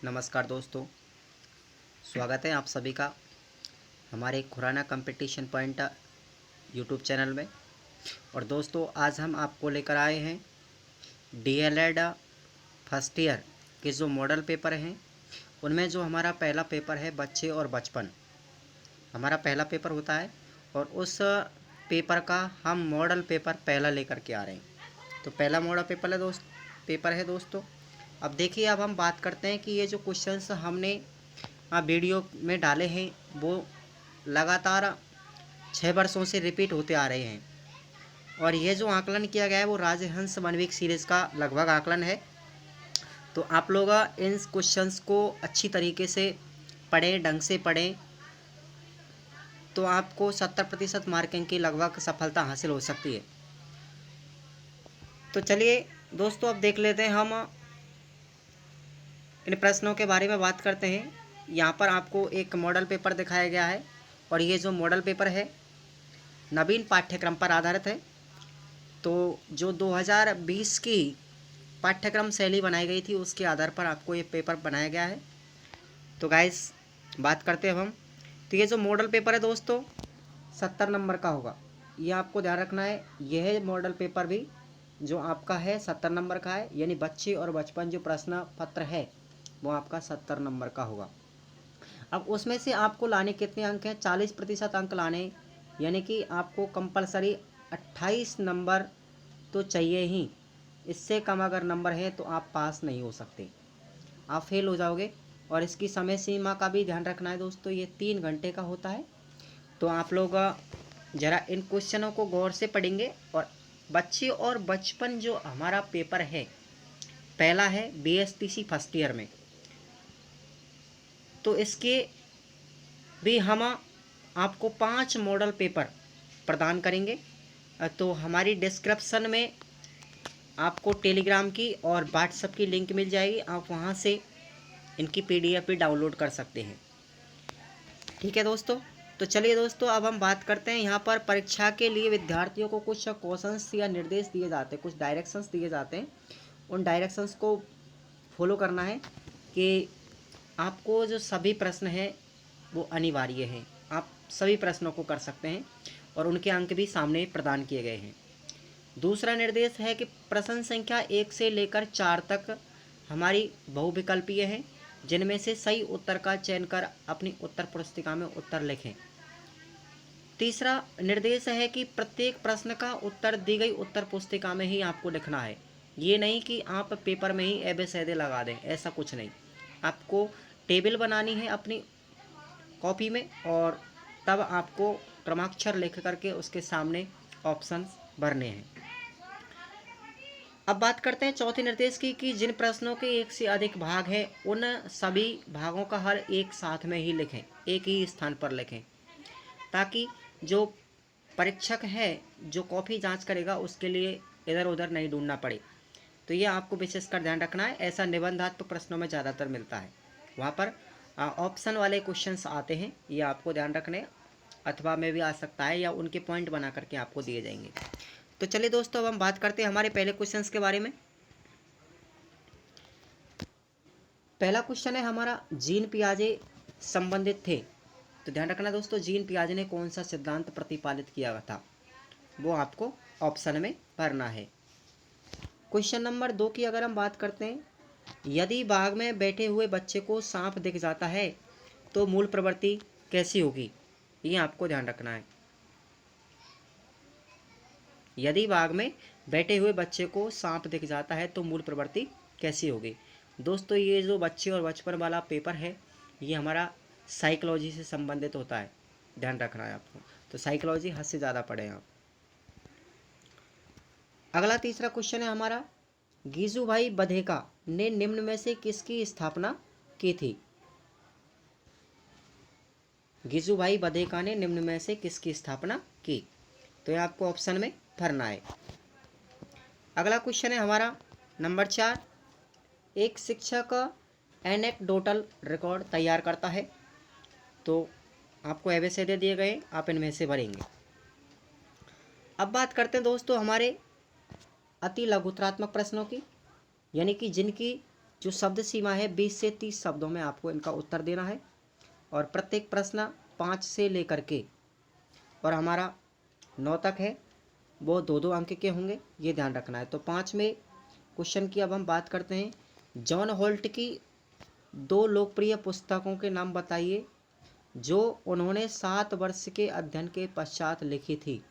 नमस्कार दोस्तों, स्वागत है आप सभी का हमारे Khurana competition point YouTube channel में। और दोस्तों, आज हम आपको लेकर आए हैं डीएलएड फर्स्ट ईयर के जो मॉडल पेपर हैं उनमें जो हमारा पहला पेपर है बच्चे और बचपन, हमारा पहला पेपर होता है और उस पेपर का हम मॉडल पेपर पहला लेकर के आ रहे हैं। तो पहला मॉडल पेपर है दोस्तों। अब देखिए, अब हम बात करते हैं कि ये जो क्वेश्चंस हमने वीडियो में डाले हैं वो लगातार 6 वर्षों से रिपीट होते आ रहे हैं। और ये जो आकलन किया गया है वो राजहंस वन वीक सीरीज़ का लगभग आकलन है। तो आप लोग इन क्वेश्चंस को अच्छी तरीके से पढ़ें, ढंग से पढ़ें, तो आपको 70% मार्किंग की लगभग सफलता हासिल हो सकती है। तो चलिए दोस्तों, अब देख लेते हैं, हम इन प्रश्नों के बारे में बात करते हैं। यहाँ पर आपको एक मॉडल पेपर दिखाया गया है और ये जो मॉडल पेपर है नवीन पाठ्यक्रम पर आधारित है। तो जो 2020 की पाठ्यक्रम शैली बनाई गई थी उसके आधार पर आपको ये पेपर बनाया गया है। तो गाइस, बात करते हैं अब हम। तो ये जो मॉडल पेपर है दोस्तों 70 नंबर का होगा, ये आपको ध्यान रखना है। यह मॉडल पेपर भी जो आपका है 70 नंबर का है, यानी बच्चे और बचपन जो प्रश्न पत्र है वो आपका 70 नंबर का होगा। अब उसमें से आपको लाने कितने अंक हैं? 40% अंक लाने, यानी कि आपको कंपलसरी 28 नंबर तो चाहिए ही। इससे कम अगर नंबर है तो आप पास नहीं हो सकते, आप फेल हो जाओगे। और इसकी समय सीमा का भी ध्यान रखना है दोस्तों, ये 3 घंटे का होता है। तो आप लोग ज़रा इन क्वेश्चनों को गौर से पढ़ेंगे। और बच्चे और बचपन जो हमारा पेपर है पहला है बीएसटीसी फर्स्ट ईयर में, तो इसके भी हम आपको 5 मॉडल पेपर प्रदान करेंगे। तो हमारी डिस्क्रिप्शन में आपको टेलीग्राम की और व्हाट्सएप की लिंक मिल जाएगी, आप वहां से इनकी पीडीएफ भी डाउनलोड कर सकते हैं। ठीक है दोस्तों। तो चलिए दोस्तों, अब हम बात करते हैं। यहाँ पर परीक्षा के लिए विद्यार्थियों को कुछ क्वेश्चंस या निर्देश दिए जाते हैं, कुछ डायरेक्शंस दिए जाते हैं। उन डायरेक्शंस को फॉलो करना है कि आपको जो सभी प्रश्न हैं वो अनिवार्य हैं, आप सभी प्रश्नों को कर सकते हैं और उनके अंक भी सामने प्रदान किए गए हैं। दूसरा निर्देश है कि प्रश्न संख्या 1 से लेकर 4 तक हमारी बहुविकल्पीय हैं, जिनमें से सही उत्तर का चयन कर अपनी उत्तर पुस्तिका में उत्तर लिखें। तीसरा निर्देश है कि प्रत्येक प्रश्न का उत्तर दी गई उत्तर पुस्तिका में ही आपको लिखना है। ये नहीं कि आप पेपर में ही एबेसैदे लगा दें, ऐसा कुछ नहीं। आपको टेबल बनानी है अपनी कॉपी में और तब आपको क्रमाक्षर लिख करके उसके सामने ऑप्शंस भरने हैं। अब बात करते हैं चौथे निर्देश की कि जिन प्रश्नों के एक से अधिक भाग हैं उन सभी भागों का हल एक साथ में ही लिखें, एक ही स्थान पर लिखें, ताकि जो परीक्षक है जो कॉपी जांच करेगा उसके लिए इधर उधर नहीं ढूंढना पड़े। तो ये आपको विशेषकर ध्यान रखना है। ऐसा निबंधात्मक प्रश्नों में ज़्यादातर मिलता है, वहाँ पर ऑप्शन वाले क्वेश्चंस आते हैं, ये आपको ध्यान रखने, अथवा में भी आ सकता है या उनके पॉइंट बना करके आपको दिए जाएंगे। तो चलिए दोस्तों, अब हम बात करते हैं हमारे पहले क्वेश्चंस के बारे में। पहला क्वेश्चन है हमारा, जीन पियाजे संबंधित थे। तो ध्यान रखना दोस्तों, जीन पियाजे ने कौन सा सिद्धांत प्रतिपादित किया था, वो आपको ऑप्शन में भरना है। क्वेश्चन नंबर 2 की अगर हम बात करते हैं, यदि बाग में बैठे हुए बच्चे को सांप दिख जाता है तो मूल प्रवृत्ति कैसी होगी, ये आपको ध्यान रखना है। यदि बाग में बैठे हुए बच्चे को सांप दिख जाता है तो मूल प्रवृत्ति कैसी होगी। दोस्तों, ये जो बच्चे और बचपन वाला पेपर है ये हमारा साइकोलॉजी से संबंधित होता है, ध्यान रखना है आपको। तो साइकोलॉजी हद से ज़्यादा पढ़ें आप। अगला तीसरा क्वेश्चन है हमारा, गीजूभाई बधेका ने निम्न में से किसकी स्थापना की थी। गीजूभाई बधेका ने निम्न में से किसकी स्थापना की, तो ये आपको ऑप्शन में भरना है। अगला क्वेश्चन है हमारा नंबर 4, एक शिक्षक एनेक्डोटल रिकॉर्ड तैयार करता है। तो आपको एबीसीडी दिए गए, आप इनमें से भरेंगे। अब बात करते हैं दोस्तों हमारे अति लघुत्रात्मक प्रश्नों की, यानी कि जिनकी जो शब्द सीमा है 20 से 30 शब्दों में आपको इनका उत्तर देना है और प्रत्येक प्रश्न 5 से लेकर के और हमारा 9 तक है वो 2-2 अंक के होंगे, ये ध्यान रखना है। तो 5वें क्वेश्चन की अब हम बात करते हैं। जॉन होल्ट की 2 लोकप्रिय पुस्तकों के नाम बताइए जो उन्होंने 7 वर्ष के अध्ययन के पश्चात लिखी थी।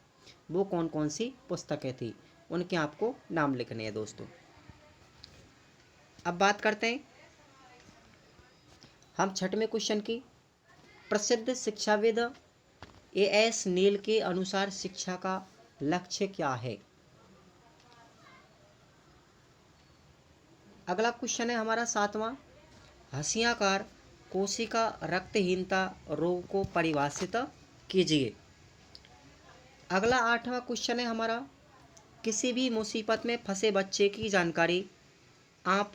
वो कौन कौन सी पुस्तकें थी, उनके आपको नाम लिखने हैं दोस्तों। अब बात करते हैं हम 6वें क्वेश्चन की। प्रसिद्ध शिक्षाविद A.S. नील के अनुसार शिक्षा का लक्ष्य क्या है। अगला क्वेश्चन है हमारा 7वां। हंसियाकार कोशिका रक्तहीनता रोग को परिभाषित कीजिए। अगला 8वां क्वेश्चन है हमारा, किसी भी मुसीबत में फंसे बच्चे की जानकारी आप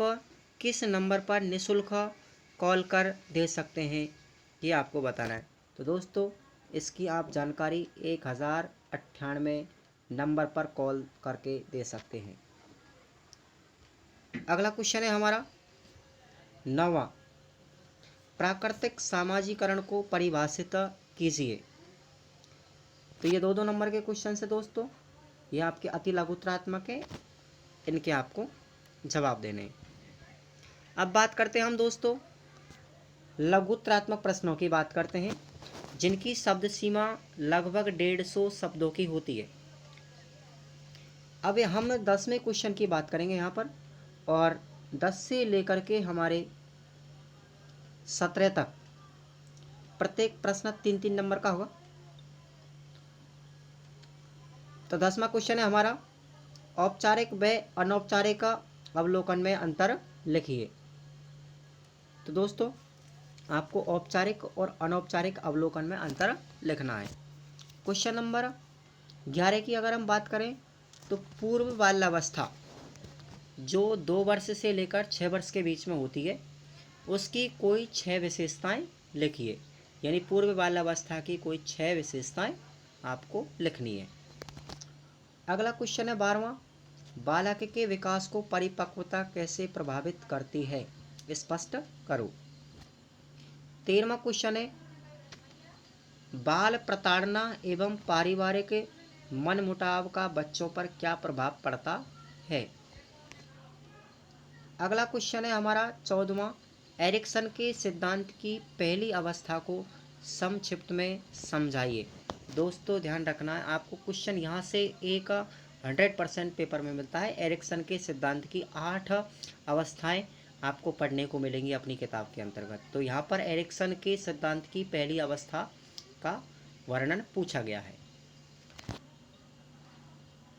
किस नंबर पर निःशुल्क कॉल कर दे सकते हैं, ये आपको बताना है। तो दोस्तों इसकी आप जानकारी 1098 नंबर पर कॉल करके दे सकते हैं। अगला क्वेश्चन है हमारा 9वां। प्राकृतिक सामाजिकरण को परिभाषित कीजिए। तो ये 2-2 नंबर के क्वेश्चन है दोस्तों, ये आपके अति लघुत्रात्मक है, इनके आपको जवाब देने हैं। अब बात करते हैं हम दोस्तों लघुत्रात्मक प्रश्नों की बात करते हैं जिनकी शब्द सीमा लगभग 150 शब्दों की होती है। अब हम 10वें क्वेश्चन की बात करेंगे यहाँ पर और 10 से लेकर के हमारे 17 तक प्रत्येक प्रश्न 3-3 नंबर का होगा। तो 10वां क्वेश्चन है हमारा, औपचारिक व अनौपचारिक अवलोकन में अंतर लिखिए। तो दोस्तों आपको औपचारिक और अनौपचारिक अवलोकन में अंतर लिखना है। क्वेश्चन नंबर 11 की अगर हम बात करें तो पूर्व बाल्यावस्था जो 2 वर्ष से लेकर 6 वर्ष के बीच में होती है उसकी कोई 6 विशेषताएं लिखिए। यानी पूर्व बाल्यावस्था की कोई 6 विशेषताएं आपको लिखनी है। अगला क्वेश्चन है 12वां। बालक के विकास को परिपक्वता कैसे प्रभावित करती है, स्पष्ट करो। 13वां क्वेश्चन है, बाल प्रताड़ना एवं पारिवारिक मनमुटाव का बच्चों पर क्या प्रभाव पड़ता है। अगला क्वेश्चन है हमारा 14वां। एरिक्सन के सिद्धांत की पहली अवस्था को संक्षिप्त में समझाइए। दोस्तों ध्यान रखना है, आपको क्वेश्चन यहाँ से एक 100% पेपर में मिलता है। एरिक्सन के सिद्धांत की 8 अवस्थाएं आपको पढ़ने को मिलेंगी अपनी किताब के अंतर्गत। तो यहाँ पर एरिक्सन के सिद्धांत की पहली अवस्था का वर्णन पूछा गया है।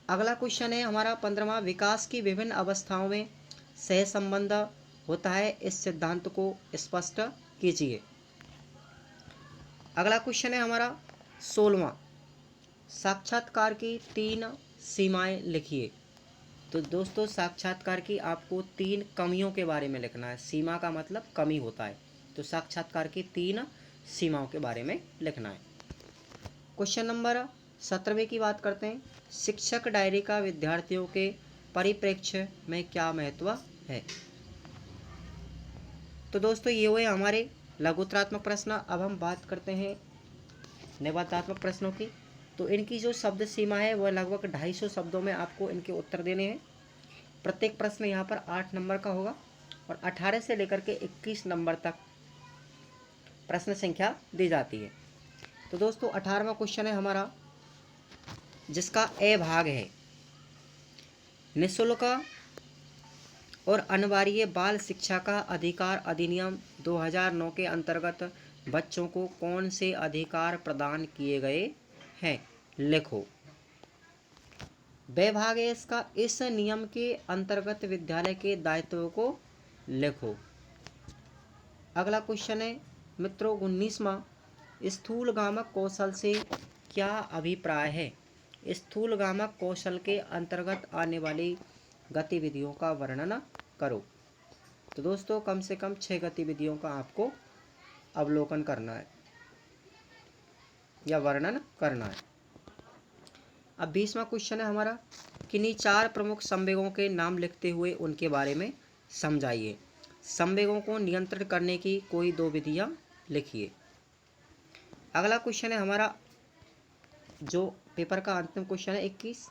अगला क्वेश्चन है हमारा 15वां। विकास की विभिन्न अवस्थाओं में सहसंबंध होता है, इस सिद्धांत को स्पष्ट कीजिए। अगला क्वेश्चन है हमारा 16वां। साक्षात्कार की 3 सीमाएं लिखिए। तो दोस्तों साक्षात्कार की आपको 3 कमियों के बारे में लिखना है। सीमा का मतलब कमी होता है, तो साक्षात्कार की 3 सीमाओं के बारे में लिखना है। क्वेश्चन नंबर 17वें की बात करते हैं। शिक्षक डायरी का विद्यार्थियों के परिप्रेक्ष्य में क्या महत्व है। तो दोस्तों ये हुए हमारे लघुत्रात्मक प्रश्न। अब हम बात करते हैं निबंधात्मक प्रश्नों की। तो इनकी जो शब्द सीमा है वह लगभग 250 शब्दों में आपको इनके उत्तर देने हैं। प्रत्येक प्रश्न यहाँ पर 8 नंबर का होगा और 18 से लेकर के 21 नंबर तक प्रश्न संख्या दी जाती है। तो दोस्तों 18वां क्वेश्चन है हमारा जिसका ए भाग है, निःशुल्क और अनिवार्य बाल शिक्षा का अधिकार अधिनियम 2009 के अंतर्गत बच्चों को कौन से अधिकार प्रदान किए गए हैं, लिखो। ब भाग है इसका, इस नियम के अंतर्गत विद्यालय के दायित्वों को लिखो। अगला क्वेश्चन है मित्रों 19वां। स्थूलगामक कौशल से क्या अभिप्राय है। स्थूलगामक कौशल के अंतर्गत आने वाली गतिविधियों का वर्णन करो। तो दोस्तों कम से कम 6 गतिविधियों का आपको अवलोकन करना है या वर्णन करना है। अब 20वां क्वेश्चन है हमारा, किन्हीं 4 प्रमुख संवेगों के नाम लिखते हुए उनके बारे में समझाइए। संवेगों को नियंत्रित करने की कोई 2 विधियाँ लिखिए। अगला क्वेश्चन है हमारा, जो पेपर का अंतिम क्वेश्चन है 21,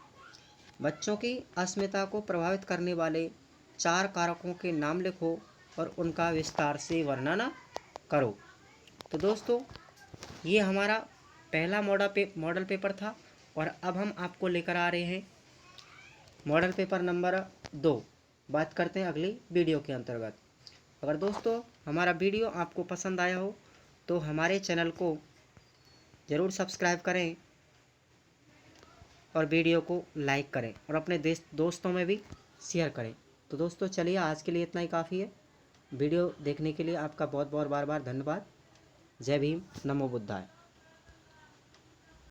बच्चों की अस्मिता को प्रभावित करने वाले 4 कारकों के नाम लिखो और उनका विस्तार से वर्णन करो। तो दोस्तों, ये हमारा पहला मॉडल पेपर था और अब हम आपको लेकर आ रहे हैं मॉडल पेपर नंबर 2। बात करते हैं अगली वीडियो के अंतर्गत। अगर दोस्तों हमारा वीडियो आपको पसंद आया हो तो हमारे चैनल को ज़रूर सब्सक्राइब करें और वीडियो को लाइक करें और अपने दोस्तों में भी शेयर करें। तो दोस्तों चलिए, आज के लिए इतना ही काफ़ी है। वीडियो देखने के लिए आपका बहुत बहुत बार बार धन्यवाद। जय भीम, नमो बुद्धाय।